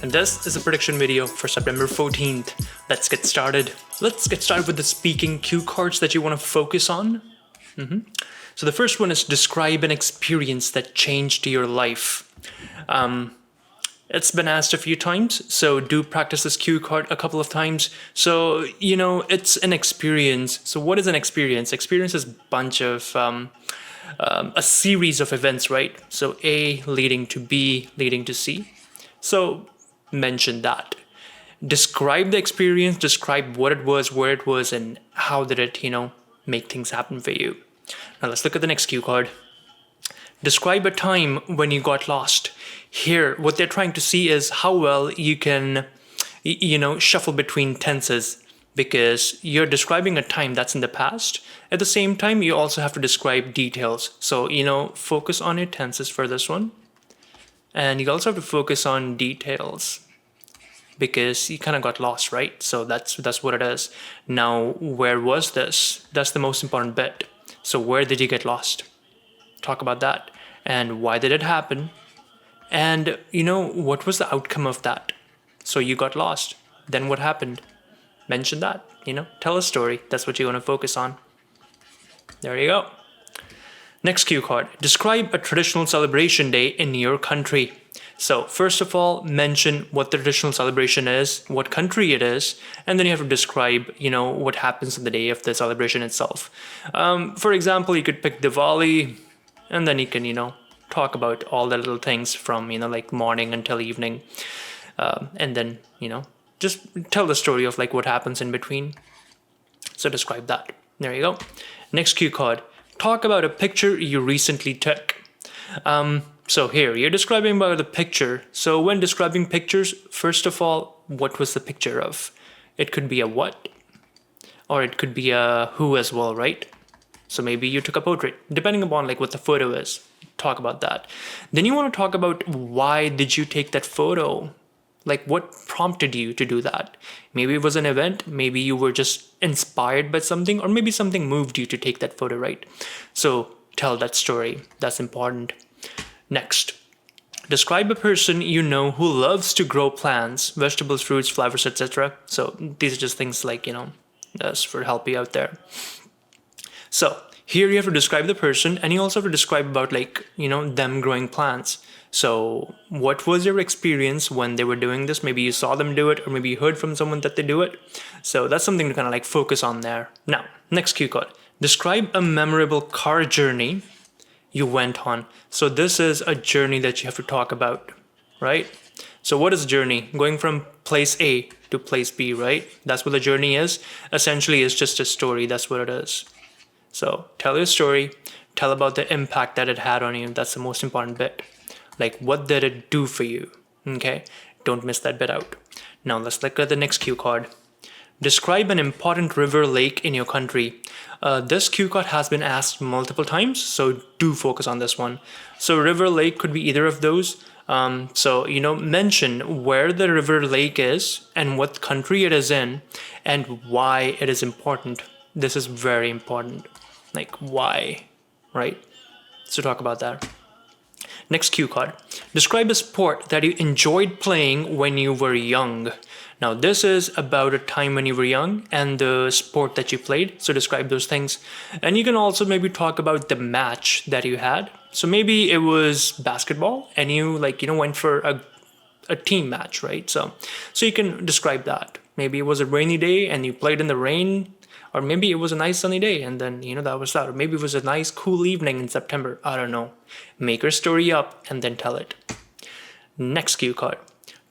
and this is a prediction video for September 14th. Let's get started. Let's get started with the speaking cue cards that you want to focus on. So the first one is describe an experience that changed your life. It's been asked a few times, so do practice this cue card a couple of times. So, it's an experience. So what is an experience? Experience is a bunch of, a series of events, right? So A leading to B, leading to C. So mention that. Describe the experience, describe what it was, where it was, and how did it, make things happen for you. Now let's look at the next cue card. Describe a time when you got lost. Here, what they're trying to see is how well you can, shuffle between tenses, because you're describing a time that's in the past. At the same time, you also have to describe details. So, focus on your tenses for this one. And you also have to focus on details because you kind of got lost, right? So that's what it is. Now, where was this? That's the most important bit. So where did you get lost? Talk about that. And why did it happen? And, what was the outcome of that? So you got lost. Then what happened? Mention that, tell a story. That's what you want to focus on. There you go. Next cue card. Describe a traditional celebration day in your country. So first of all, mention what the traditional celebration is, what country it is, and then you have to describe, what happens on the day of the celebration itself. For example, you could pick Diwali, and then you can, talk about all the little things from, like morning until evening. And then, just tell the story of like what happens in between. So describe that. There you go. Next cue card. Talk about a picture you recently took. So here, you're describing about the picture. So when describing pictures, first of all, what was the picture of? It could be a what, or it could be a who as well, right? So maybe you took a portrait, depending upon like what the photo is. Talk about that. Then you want to talk about why did you take that photo? Like what prompted you to do that? Maybe it was an event, maybe you were just inspired by something, or maybe something moved you to take that photo, right? So tell that story. That's important. Next, describe a person who loves to grow plants, vegetables, fruits, flowers, etc. So these are just things like, that's for help you out there. So here you have to describe the person, and you also have to describe about like, them growing plants. So what was your experience when they were doing this? Maybe you saw them do it, or maybe you heard from someone that they do it. So that's something to kind of like focus on there. Now, next cue card. Describe a memorable car journey you went on. So this is a journey that you have to talk about, right? So what is a journey? Going from place A to place B, right? That's what the journey is. Essentially, it's just a story. That's what it is. So tell your story. Tell about the impact that it had on you. That's the most important bit. Like, what did it do for you? Okay, don't miss that bit out. Now let's look at the next cue card. Describe an important river lake in your country. This cue card has been asked multiple times, so do focus on this one. So river lake could be either of those. Mention where the river lake is and what country it is in and why it is important. This is very important. Like why, right? So talk about that. Next cue card. Describe a sport that you enjoyed playing when you were young. Now this is about a time when you were young and the sport that you played. So describe those things. And you can also maybe talk about the match that you had. So maybe it was basketball and you went for a team match, right? So you can describe that. Maybe it was a rainy day and you played in the rain. Or maybe it was a nice sunny day and then, that was that. Or maybe it was a nice cool evening in September. I don't know. Make your story up and then tell it. Next cue card.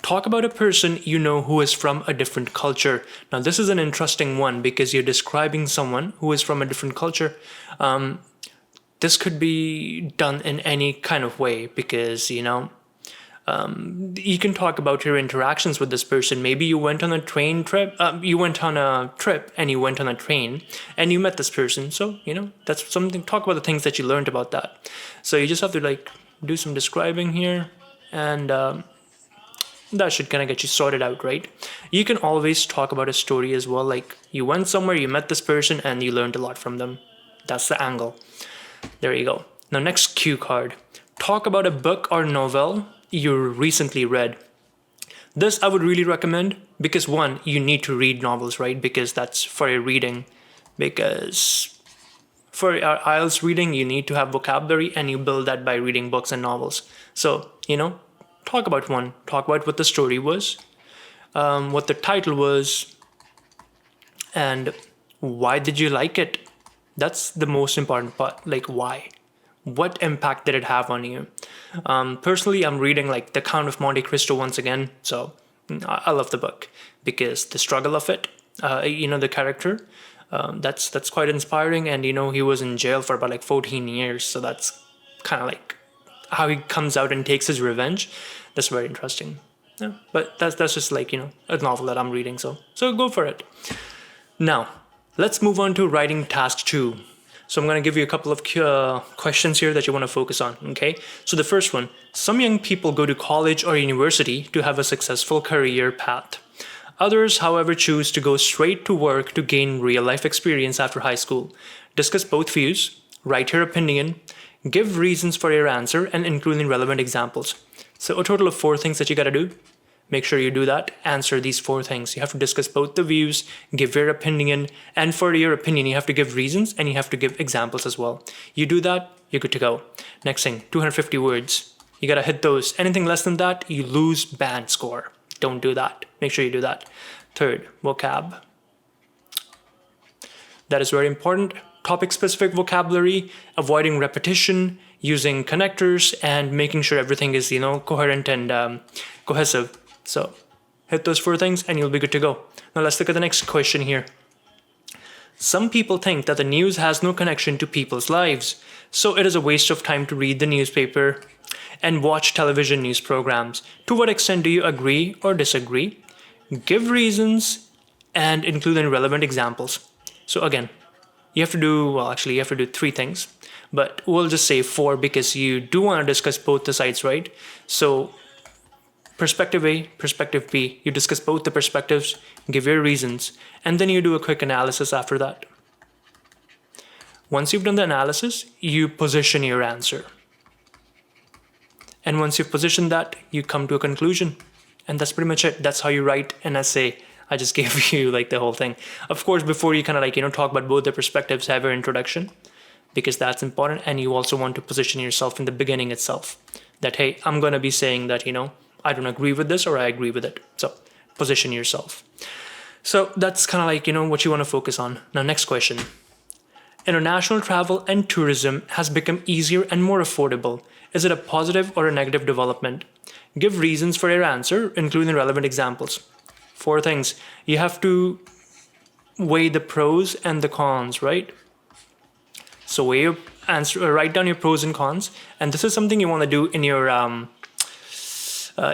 Talk about a person who is from a different culture. Now, this is an interesting one because you're describing someone who is from a different culture. This could be done in any kind of way because, you can talk about your interactions with this person. Maybe you went on a train trip. You went on a trip and you went on a train and you met this person. So, that's something. Talk about the things that you learned about that. So you just have to do some describing here and that should kind of get you sorted out, right? You can always talk about a story as well. Like you went somewhere, you met this person and you learned a lot from them. That's the angle. There you go. Now, next cue card. Talk about a book or novel you recently read. This I would really recommend because one, you need to read novels, right? Because that's for your reading. Because for our IELTS reading, you need to have vocabulary and you build that by reading books and novels. So, talk about one. Talk about what the story was, what the title was, and why did you like it? That's the most important part. Like, why? What impact did it have on you? Personally, I'm reading like The Count of Monte Cristo once again. So I love the book because the struggle of it, the character, that's quite inspiring. And, he was in jail for about like 14 years. So that's kind of like how he comes out and takes his revenge. That's very interesting. Yeah, but that's just like, a novel that I'm reading. So go for it. Now, let's move on to writing task 2. So I'm going to give you a couple of questions here that you want to focus on, okay? So the first one, some young people go to college or university to have a successful career path. Others, however, choose to go straight to work to gain real-life experience after high school. Discuss both views, write your opinion, give reasons for your answer, and include relevant examples. So a total of 4 things that you got to do. Make sure you do that. Answer these 4 things. You have to discuss both the views, give your opinion, and for your opinion, you have to give reasons and you have to give examples as well. You do that, you're good to go. Next thing, 250 words. You gotta hit those. Anything less than that, you lose band score. Don't do that. Make sure you do that. Third, vocab. That is very important. Topic-specific vocabulary, avoiding repetition, using connectors, and making sure everything is, coherent and cohesive. So hit those 4 things and you'll be good to go. Now let's look at the next question here. Some people think that the news has no connection to people's lives, so it is a waste of time to read the newspaper and watch television news programs. To what extent do you agree or disagree? Give reasons and include any relevant examples. So again, you have to do 3 things, but we'll just say 4 because you do want to discuss both the sides, right? So perspective A, perspective B, you discuss both the perspectives, give your reasons, and then you do a quick analysis after that. Once you've done the analysis, you position your answer. And once you've positioned that, you come to a conclusion. And that's pretty much it. That's how you write an essay. I just gave you like the whole thing. Of course, before you kind of talk about both the perspectives, have your introduction, because that's important. And you also want to position yourself in the beginning itself. That, hey, I'm going to be saying that, I don't agree with this or I agree with it. So position yourself. So that's kind of what you want to focus on. Now, next question. International travel and tourism has become easier and more affordable. Is it a positive or a negative development? Give reasons for your answer, including relevant examples. 4 things. You have to weigh the pros and the cons, right? So weigh your answer, write down your pros and cons. And this is something you want to do in your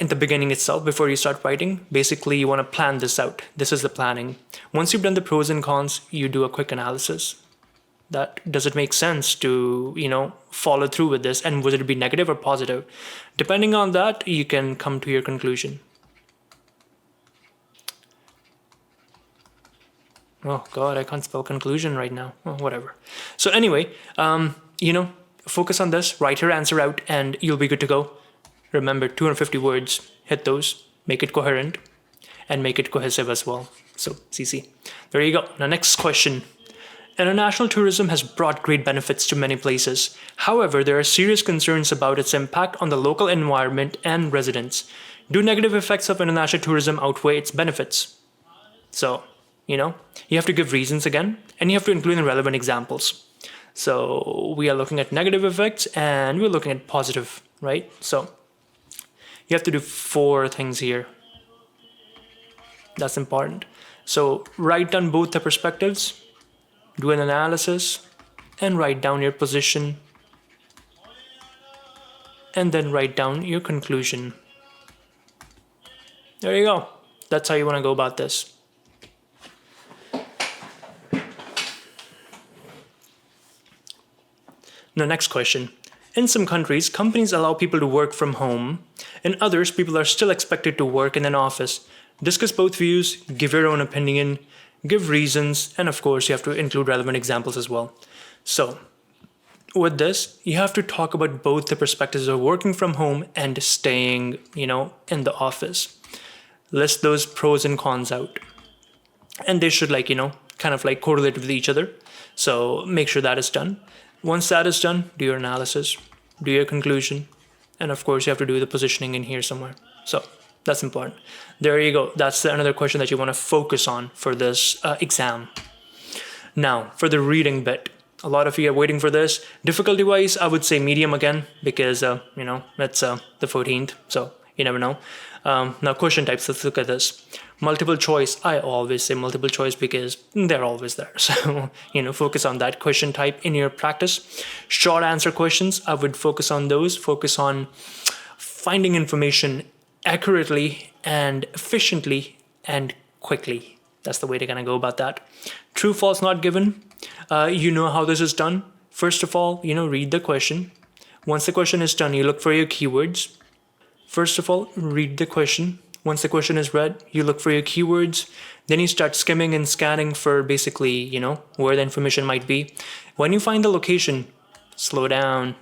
in the beginning itself before you start writing. Basically, you want to plan this out. This is the planning. Once you've done the pros and cons, you do a quick analysis. Does it make sense to, follow through with this? And would it be negative or positive? Depending on that, you can come to your conclusion. Oh God, I can't spell conclusion right now. Oh, whatever. So anyway, focus on this, write your answer out, and you'll be good to go. Remember, 250 words, hit those, make it coherent, and make it cohesive as well. So, CC. There you go. Now, next question. International tourism has brought great benefits to many places. However, there are serious concerns about its impact on the local environment and residents. Do negative effects of international tourism outweigh its benefits? So, you have to give reasons again, and you have to include the relevant examples. So, we are looking at negative effects, and we're looking at positive, right? So, you have to do 4 things here. That's important. So, write down both the perspectives. Do an analysis and write down your position, and then write down your conclusion. There you go. That's how you want to go about this. Now, next question. In some countries, companies allow people to work from home. In others, people are still expected to work in an office. Discuss both views, give your own opinion, give reasons, and of course, you have to include relevant examples as well. So, with this, you have to talk about both the perspectives of working from home and staying, in the office. list those pros and cons out. And they should kind of correlate with each other. So make sure that is done. Once that is done, do your analysis, do your conclusion, and of course you have to do the positioning in here somewhere. So that's important. There you go. That's another question that you want to focus on for this exam. Now for the reading bit, a lot of you are waiting for this. Difficulty wise, I would say medium again, because it's the 14th, so you never know. Now question types, let's look at this. Multiple choice, I always say multiple choice because they're always there. So, focus on that question type in your practice. Short answer questions, I would focus on those. Focus on finding information accurately and efficiently and quickly. That's the way to kind of go about that. True, false, not given. You know how this is done. First of all, read the question. Once the question is done, you look for your keywords. First of all, read the question. Once the question is read, you look for your keywords. Then you start skimming and scanning for basically, where the information might be. When you find the location, slow down.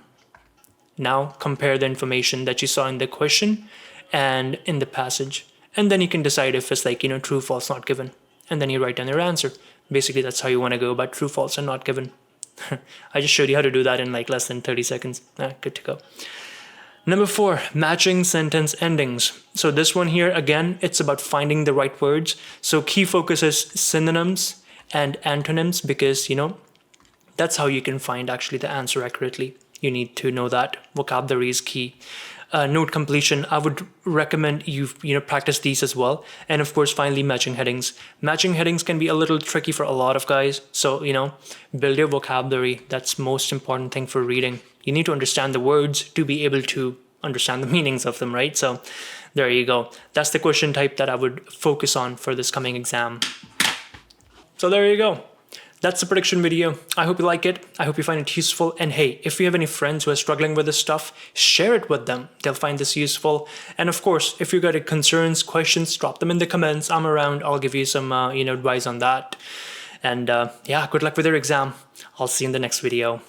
Now compare the information that you saw in the question and in the passage. And then you can decide if it's true, false, not given. And then you write down your answer. Basically, that's how you want to go about true, false, and not given. I just showed you how to do that in less than 30 seconds. Good to go. Number 4, matching sentence endings. So this one here, again, it's about finding the right words. So key focus is synonyms and antonyms because, that's how you can find actually the answer accurately. You need to know that. Vocabulary is key. Note completion, I would recommend you practice these as well. And of course, finally, matching headings. Matching headings can be a little tricky for a lot of guys. So, build your vocabulary. That's most important thing for reading. You need to understand the words to be able to understand the meanings of them, right? So there you go. That's the question type that I would focus on for this coming exam. So there you go. That's the prediction video. I hope you like it. I hope you find it useful. And hey, if you have any friends who are struggling with this stuff, share it with them. They'll find this useful. And of course, if you got any concerns, questions, drop them in the comments. I'm around. I'll give you some advice on that. And good luck with your exam. I'll see you in the next video.